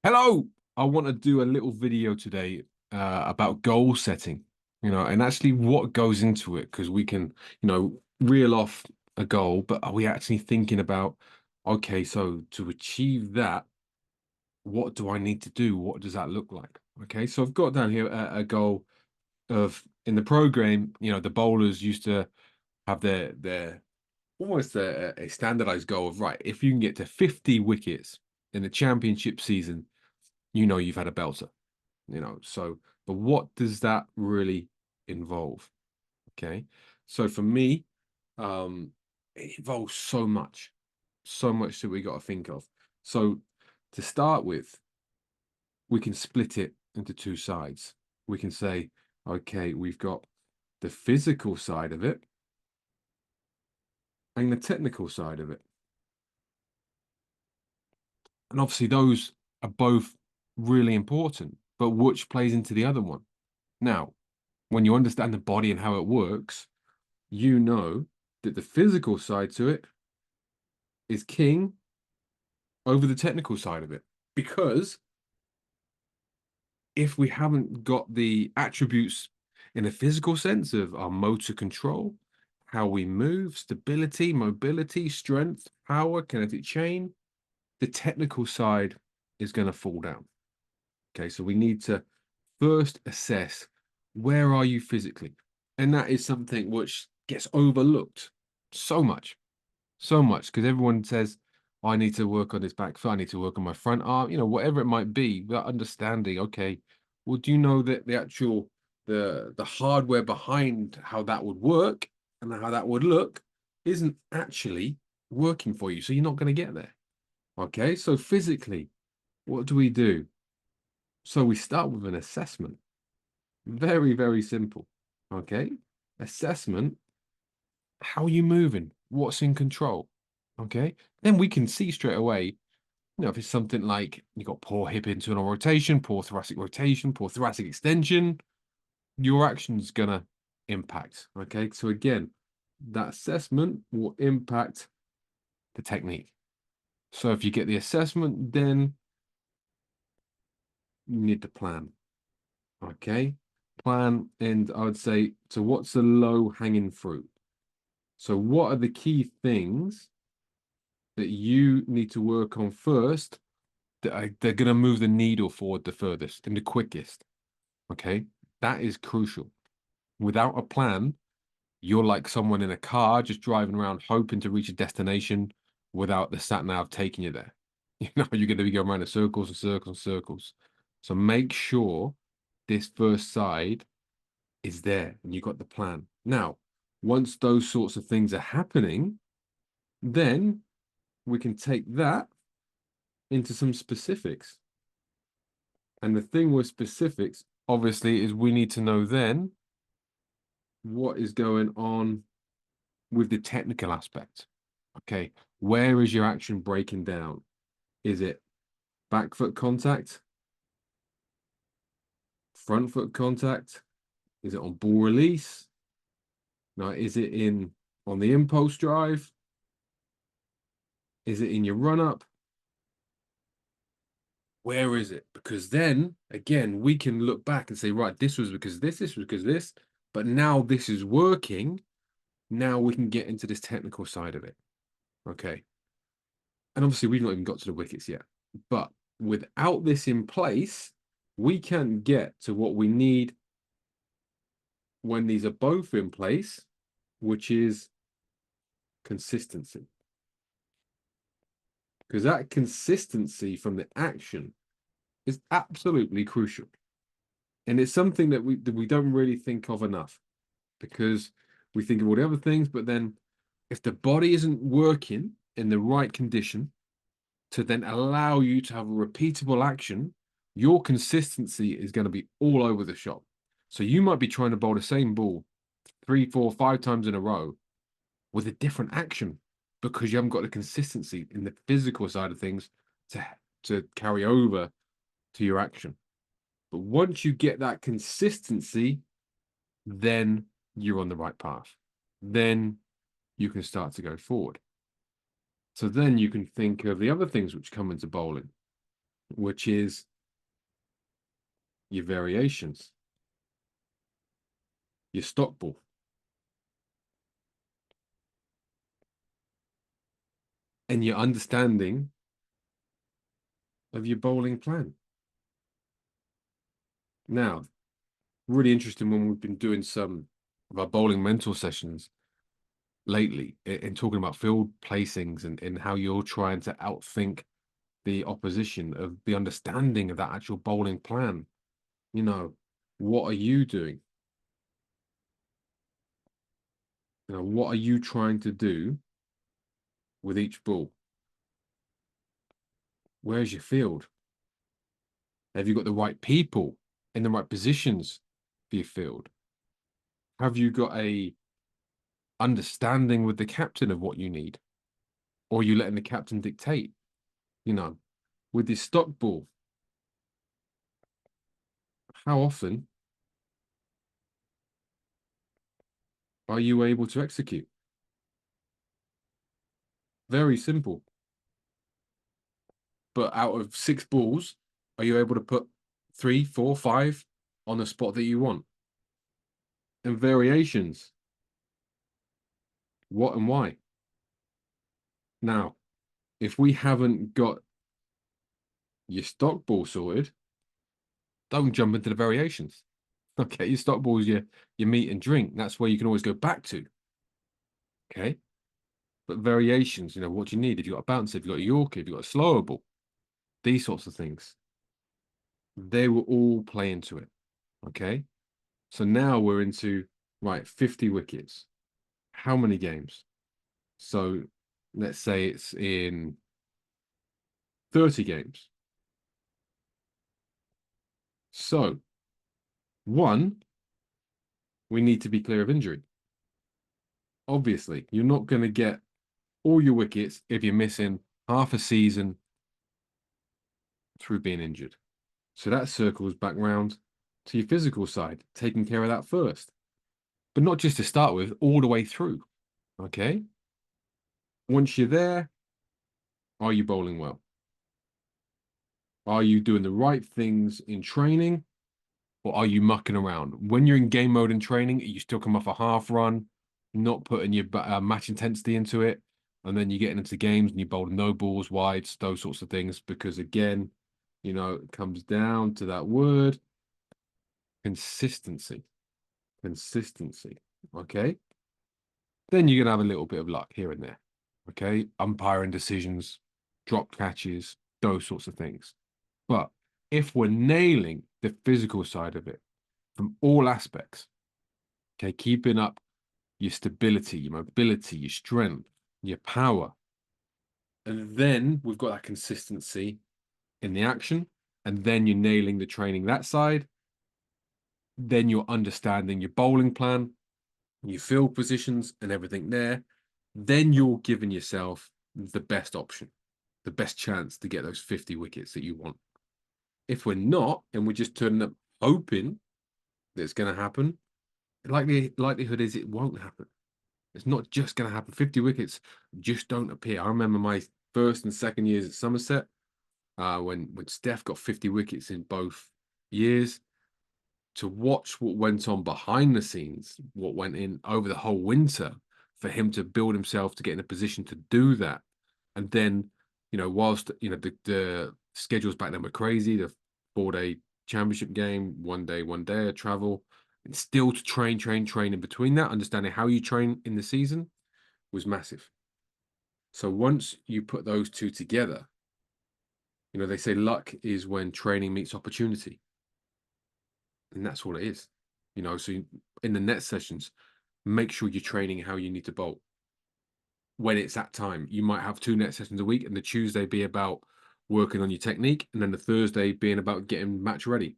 Hello. I want to do a little video today about goal setting, and actually what goes into it, because we can, reel off a goal, but are we actually thinking about, okay, so to achieve that, what do I need to do? What does that look like? Okay, so I've got down here a goal of in the program, the bowlers used to have their almost a standardized goal of right, if you can get to 50 wickets in the championship season, you've had a belter. So but what does that really involve? Okay, so for me, it involves so much that we got to think of. So to start with, we can split it into two sides. We can say, okay, we've got the physical side of it and the technical side of it, and obviously those are both really important, but which plays into the other one. Now, when you understand the body and how it works, you know that the physical side to it is king over the technical side of it. Because if we haven't got the attributes in a physical sense of our motor control, how we move, stability, mobility, strength, power, kinetic chain, the technical side is going to fall down. Okay, so we need to first assess, where are you physically? And that is something which gets overlooked so much. So much, because everyone says, I need to work on this back foot, I need to work on my front arm, whatever it might be, without understanding, okay, well, do you know that the actual the hardware behind how that would work and how that would look isn't actually working for you, so you're not going to get there. Okay, so physically, what do we do? So we start with an assessment. Very, very simple. Okay, assessment. How are you moving? What's in control? Okay. Then we can see straight away, if it's something like you got poor hip internal rotation, poor thoracic rotation, poor thoracic extension, your action's gonna impact. Okay. So again, that assessment will impact the technique. So if you get the assessment, then you need the plan. Okay. Plan, and I would say, so what's the low hanging fruit? So what are the key things that you need to work on first that they're going to move the needle forward the furthest and the quickest? Okay, that is crucial. Without a plan, you're like someone in a car just driving around hoping to reach a destination without the sat nav taking you there. You're going to be going around in circles and circles and circles. So make sure this first side is there and you got the plan. Now, once those sorts of things are happening, then we can take that into some specifics. And the thing with specifics, obviously, is we need to know then what is going on with the technical aspect. Okay, where is your action breaking down? Is it back foot contact, front foot contact? Is it on ball release? Now, is it in on the impulse drive? Is it in your run up? Where is it? Because then again, we can look back and say, right, this was because this was because this, but now this is working. Now we can get into this technical side of it. Okay. And obviously, we've not even got to the wickets yet. But without this in place, we can't get to what we need when these are both in place, which is consistency. Because that consistency from the action is absolutely crucial. And it's something that we don't really think of enough, because we think of all the other things, but then if the body isn't working in the right condition to then allow you to have a repeatable action, your consistency is going to be all over the shop. So you might be trying to bowl the same ball 3, 4, 5 times in a row with a different action because you haven't got the consistency in the physical side of things to carry over to your action. But once you get that consistency, then you're on the right path. Then you can start to go forward. So then you can think of the other things which come into bowling. which is your variations, your stock ball, and your understanding of your bowling plan. Now, really interesting when we've been doing some of our bowling mentor sessions lately in talking about field placings and how you're trying to outthink the opposition of the understanding of that actual bowling plan. You know, what are you doing? What are you trying to do with each ball? Where's your field? Have you got the right people in the right positions for your field? Have you got a understanding with the captain of what you need? Or are you letting the captain dictate? You know, with this stock ball, how often are you able to execute? Very simple. But out of 6 balls, are you able to put 3, 4, 5 on the spot that you want? And variations, what and why? Now, if we haven't got your stock ball sorted, don't jump into the variations. Okay, your stock ball is your meat and drink. That's where you can always go back to. Okay. But variations, what do you need? If you've got a bouncer, if you've got a Yorker, if you've got a slower ball, these sorts of things, they will all play into it. Okay. So now we're into, right, 50 wickets. How many games? So let's say it's in 30 games. So, one, we need to be clear of injury. Obviously, you're not going to get all your wickets if you're missing half a season through being injured. So that circles back round to your physical side, taking care of that first. But not just to start with, all the way through. Okay. Once you're there, are you bowling well? Are you doing the right things in training? Or are you mucking around? When you're in game mode in training, you still come off a half run, not putting your match intensity into it. And then you get into games and you bowl no balls, wides, those sorts of things. Because again, it comes down to that word consistency. Consistency. Okay. Then you're going to have a little bit of luck here and there. Okay. Umpiring decisions, drop catches, those sorts of things. But if we're nailing the physical side of it from all aspects, okay, keeping up your stability, your mobility, your strength, your power, and then we've got that consistency in the action, and then you're nailing the training that side, then you're understanding your bowling plan, your field positions, and everything there. Then you're giving yourself the best option, the best chance to get those 50 wickets that you want. If we're not, and we're just turning up hoping that it's going to happen, likelihood is it won't happen. It's not just going to happen. 50 wickets just don't appear. I remember my first and second years at Somerset, when Steph got 50 wickets in both years. To watch what went on behind the scenes, what went in over the whole winter for him to build himself to get in a position to do that. And then, whilst, the schedules back then were crazy, the 4-day championship game, one day of travel, and still to train in between that, understanding how you train in the season was massive. So once you put those two together, they say luck is when training meets opportunity. And that's all it is. So in the net sessions, make sure you're training how you need to bowl. When it's that time, you might have 2 net sessions a week, and the Tuesday be about working on your technique, and then the Thursday being about getting match ready.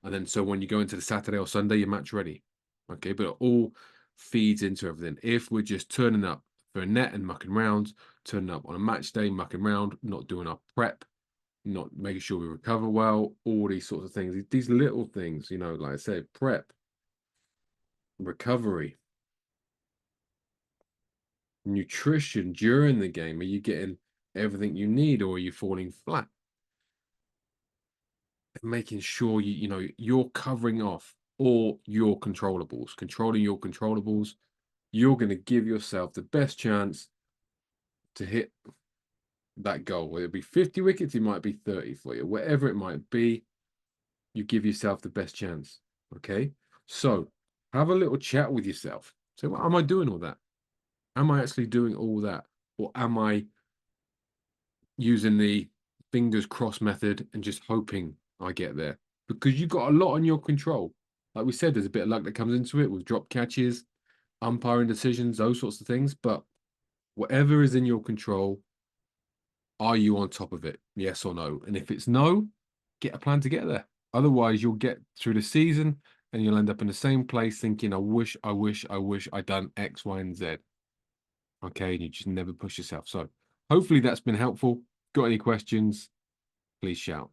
And then so when you go into the Saturday or Sunday, you're match ready. Okay, but it all feeds into everything. If we're just turning up for a net and mucking round, turning up on a match day, mucking round, not doing our prep, not making sure we recover well, all these sorts of things, these little things, like I said, prep, recovery, nutrition during the game. Are you getting everything you need, or are you falling flat? and making sure you're covering off all your controllables, controlling your controllables. You're going to give yourself the best chance to hit that goal. Whether it be 50 wickets, it might be 30 for you, whatever it might be, you give yourself the best chance. Okay. So have a little chat with yourself. So, well, am I doing all that? Am I actually doing all that? Or am I using the fingers crossed method and just hoping I get there? Because you've got a lot on your control. Like we said, there's a bit of luck that comes into it with drop catches, umpiring decisions, those sorts of things. But whatever is in your control, are you on top of it? Yes or no? And if it's no, get a plan to get there. Otherwise, you'll get through the season and you'll end up in the same place thinking, I wish I'd done X, Y, and Z. Okay. And you just never push yourself. So hopefully that's been helpful. Got any questions? Please shout.